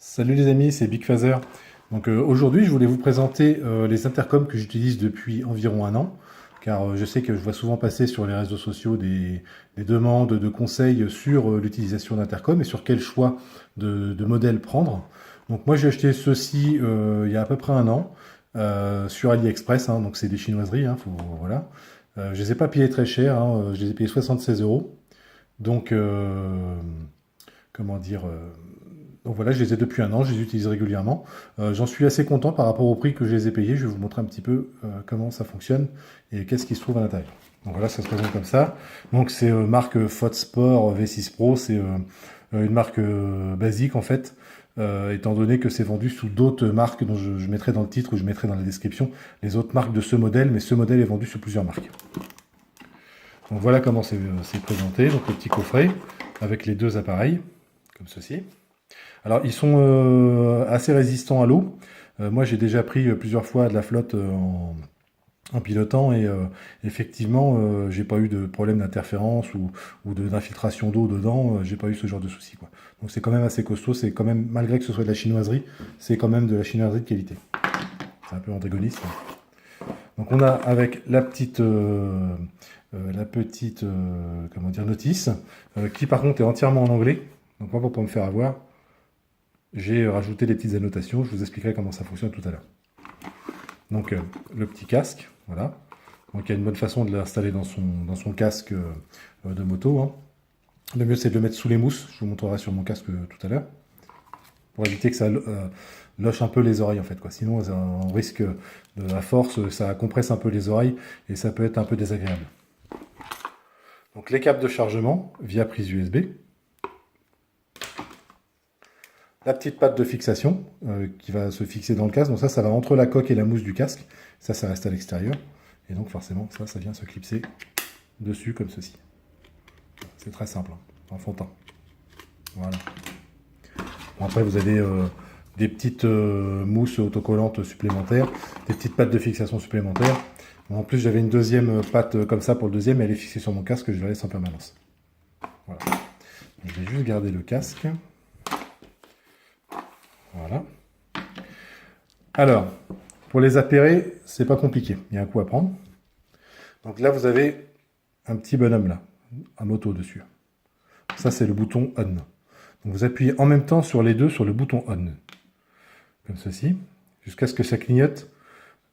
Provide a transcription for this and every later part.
Salut les amis, c'est Big Phaser. Donc aujourd'hui, je voulais vous présenter les intercoms que j'utilise depuis environ un an, car je sais que je vois souvent passer sur les réseaux sociaux des demandes de conseils sur l'utilisation d'intercoms et sur quel choix de modèle prendre. Donc moi j'ai acheté ceci il y a à peu près un an sur AliExpress, hein, donc c'est des chinoiseries, hein, voilà. Je les ai pas payés très cher, hein, je les ai payés 76 euros. Donc comment dire donc voilà, je les ai depuis un an, je les utilise régulièrement. J'en suis assez content par rapport au prix que je les ai payés. Je vais vous montrer un petit peu comment ça fonctionne et qu'est-ce qui se trouve à l'intérieur. Donc voilà, ça se présente comme ça. Donc c'est marque Fotsport V6 Pro, c'est une marque basique en fait, étant donné que c'est vendu sous d'autres marques dont je mettrai dans le titre ou je mettrai dans la description les autres marques de ce modèle, mais ce modèle est vendu sous plusieurs marques. Donc voilà comment c'est présenté, donc le petit coffret avec les deux appareils, comme ceci. Alors, ils sont assez résistants à l'eau. Moi, j'ai déjà pris plusieurs fois de la flotte en pilotant et effectivement, j'ai pas eu de problème d'interférence ou d'infiltration d'eau dedans. J'ai pas eu ce genre de souci, quoi. Donc, c'est quand même assez costaud. C'est quand même, malgré que ce soit de la chinoiserie, c'est quand même de la chinoiserie de qualité. C'est un peu antagoniste. Donc, on a avec comment dire, notice, qui par contre est entièrement en anglais. Donc, moi, pour pas me faire avoir, j'ai rajouté des petites annotations, je vous expliquerai comment ça fonctionne tout à l'heure. Donc le petit casque, voilà. Donc il y a une bonne façon de l'installer dans son casque de moto, hein. Le mieux c'est de le mettre sous les mousses, je vous montrerai sur mon casque tout à l'heure, pour éviter que ça loche un peu les oreilles en fait, quoi. Sinon on risque de à force, ça compresse un peu les oreilles et ça peut être un peu désagréable. Donc les câbles de chargement via prise USB. La petite patte de fixation qui va se fixer dans le casque. Donc ça va entre la coque et la mousse du casque. Ça reste à l'extérieur. Et donc forcément, ça vient se clipser dessus comme ceci. C'est très simple, hein, en fond de teint. Voilà. Bon, après, vous avez des petites mousses autocollantes supplémentaires, des petites pattes de fixation supplémentaires. Bon, en plus, j'avais une deuxième patte comme ça pour le deuxième. Elle est fixée sur mon casque, je la laisse en permanence. Voilà. Je vais juste garder le casque. Voilà. Alors, pour les appairer, c'est pas compliqué. Il y a un coup à prendre. Donc là, vous avez un petit bonhomme là, à moto dessus. Ça, c'est le bouton on. Donc vous appuyez en même temps sur les deux sur le bouton on. Comme ceci. Jusqu'à ce que ça clignote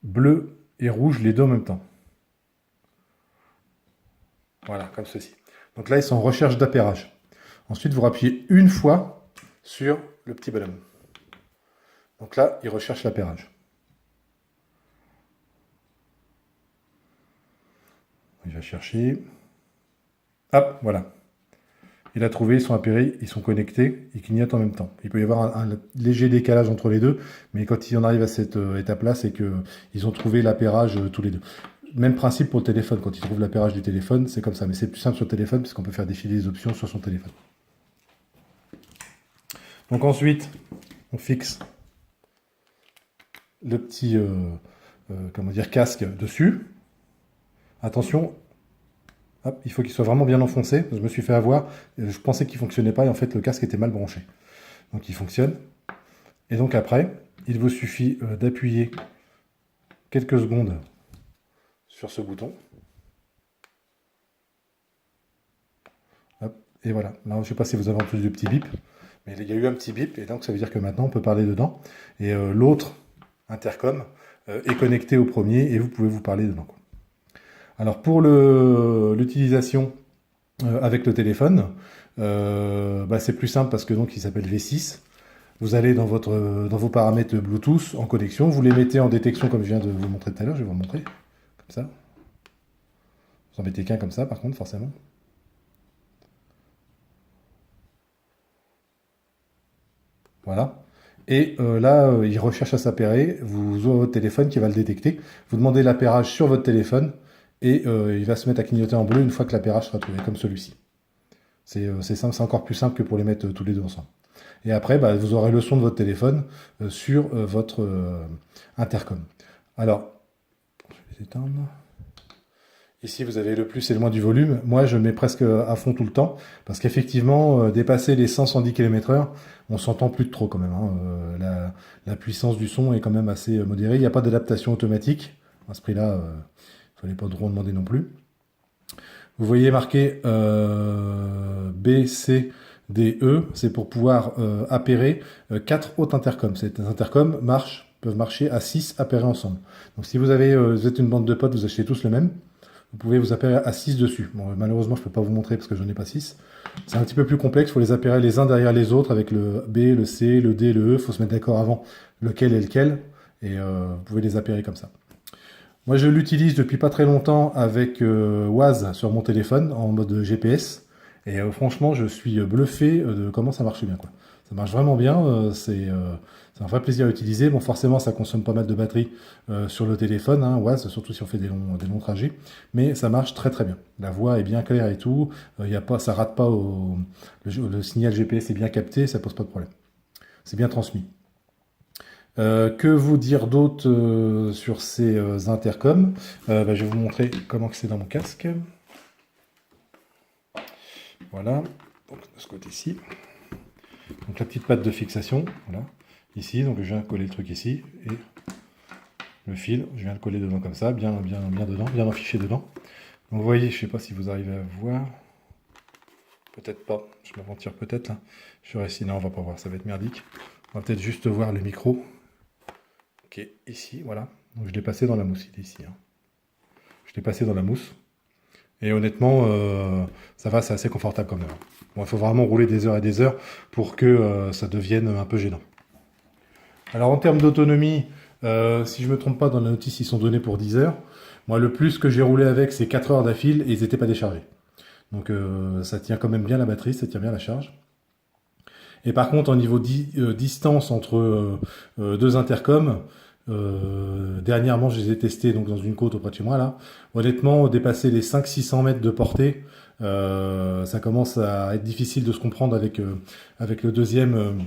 bleu et rouge les deux en même temps. Voilà, comme ceci. Donc là, ils sont en recherche d'appairage. Ensuite, vous rappuyez une fois sur le petit bonhomme. Donc là, il recherche l'appairage. Il va chercher. Hop, voilà. Il a trouvé, ils sont appairés, ils sont connectés, ils clignotent en même temps. Il peut y avoir un léger décalage entre les deux, mais quand il en arrive à cette étape-là, c'est qu'ils ont trouvé l'appairage tous les deux. Même principe pour le téléphone, quand ils trouvent l'appairage du téléphone, c'est comme ça. Mais c'est plus simple sur le téléphone, parce qu'on peut faire défiler les options sur son téléphone. Donc ensuite, on fixe le petit comment dire, casque dessus. Attention, hop, il faut qu'il soit vraiment bien enfoncé. Je me suis fait avoir, je pensais qu'il ne fonctionnait pas et en fait le casque était mal branché. Donc il fonctionne. Et donc après, il vous suffit d'appuyer quelques secondes sur ce bouton. Hop, et voilà. Là, je ne sais pas si vous avez entendu le petit bip, mais il y a eu un petit bip et donc ça veut dire que maintenant on peut parler dedans. Et l'autre intercom est connecté au premier et vous pouvez vous parler dedans, quoi. Alors pour l'utilisation avec le téléphone, c'est plus simple parce que donc il s'appelle V6. Vous allez dans vos paramètres Bluetooth en connexion, vous les mettez en détection comme je viens de vous montrer tout à l'heure, je vais vous montrer, comme ça. Vous en mettez qu'un comme ça par contre, forcément. Voilà. Et là, il recherche à s'appairer, vous avez votre téléphone qui va le détecter, vous demandez l'appairage sur votre téléphone, et il va se mettre à clignoter en bleu une fois que l'appairage sera trouvé, comme celui-ci. C'est simple, c'est encore plus simple que pour les mettre tous les deux ensemble. Et après, vous aurez le son de votre téléphone sur votre intercom. Alors, je vais les éteindre. Ici, vous avez le plus et le moins du volume. Moi, je mets presque à fond tout le temps, parce qu'effectivement, dépasser les 100-110 km/h, on s'entend plus de trop quand même, hein. La puissance du son est quand même assez modérée. Il n'y a pas d'adaptation automatique. À ce prix-là, il fallait pas trop en demander non plus. Vous voyez marqué B, C, D, E, c'est pour pouvoir appairer 4 autres intercoms. Ces intercoms peuvent marcher à 6 appairés ensemble. Donc si vous êtes une bande de potes, vous achetez tous le même. Vous pouvez vous appairer à 6 dessus. Bon, malheureusement, je ne peux pas vous montrer parce que je n'en ai pas 6. C'est un petit peu plus complexe, il faut les appairer les uns derrière les autres avec le B, le C, le D, le E. Il faut se mettre d'accord avant lequel est lequel. Et vous pouvez les appairer comme ça. Moi, je l'utilise depuis pas très longtemps avec Waze sur mon téléphone en mode GPS. Et franchement, je suis bluffé de comment ça marche bien, quoi. Ça marche vraiment bien. C'est un vrai plaisir à utiliser. Bon, forcément, ça consomme pas mal de batterie sur le téléphone, hein, Waze, surtout si on fait des longs trajets. Mais ça marche très très bien. La voix est bien claire et tout. Ça rate pas le signal GPS est bien capté, ça pose pas de problème. C'est bien transmis. Que vous dire d'autre sur ces intercoms? Je vais vous montrer comment c'est dans mon casque. Voilà, donc de ce côté-ci. Donc la petite patte de fixation, voilà, ici. Donc je viens coller le truc ici et le fil, je viens le coller dedans comme ça, bien dedans, bien enfiché dedans. Donc vous voyez, je ne sais pas si vous arrivez à voir. Peut-être pas, je me mentir peut-être là. Je vais essayer, non, on va pas voir, ça va être merdique. On va peut-être juste voir le micro. Ok, ici, voilà. Donc je l'ai passé dans la mousse, il est ici, hein. Je l'ai passé dans la mousse. Et honnêtement, ça va, c'est assez confortable quand même. Bon, il faut vraiment rouler des heures et des heures pour que ça devienne un peu gênant. Alors en termes d'autonomie, si je ne me trompe pas, dans la notice, ils sont donnés pour 10 heures. Moi, le plus que j'ai roulé avec, c'est 4 heures d'affil et ils n'étaient pas déchargés. Donc ça tient quand même bien la batterie, ça tient bien la charge. Et par contre, au niveau distance entre deux intercoms, dernièrement, je les ai testés donc, dans une côte auprès de chez moi. Là. Honnêtement, dépasser les 500-600 mètres de portée, ça commence à être difficile de se comprendre avec le deuxième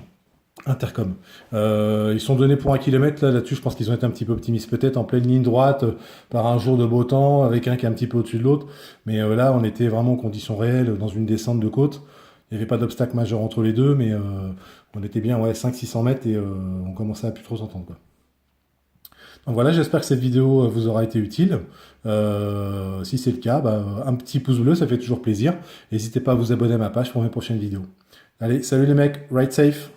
intercom. Ils sont donnés pour 1 km. Là-dessus, je pense qu'ils ont été un petit peu optimistes. Peut-être en pleine ligne droite, par un jour de beau temps, avec un qui est un petit peu au-dessus de l'autre. Mais là, on était vraiment en conditions réelles, dans une descente de côte. Il n'y avait pas d'obstacle majeur entre les deux, mais on était bien 500-600 mètres et on commençait à plus trop s'entendre, quoi. Donc voilà, j'espère que cette vidéo vous aura été utile. Si c'est le cas, un petit pouce bleu, ça fait toujours plaisir. N'hésitez pas à vous abonner à ma page pour mes prochaines vidéos. Allez, salut les mecs, ride safe!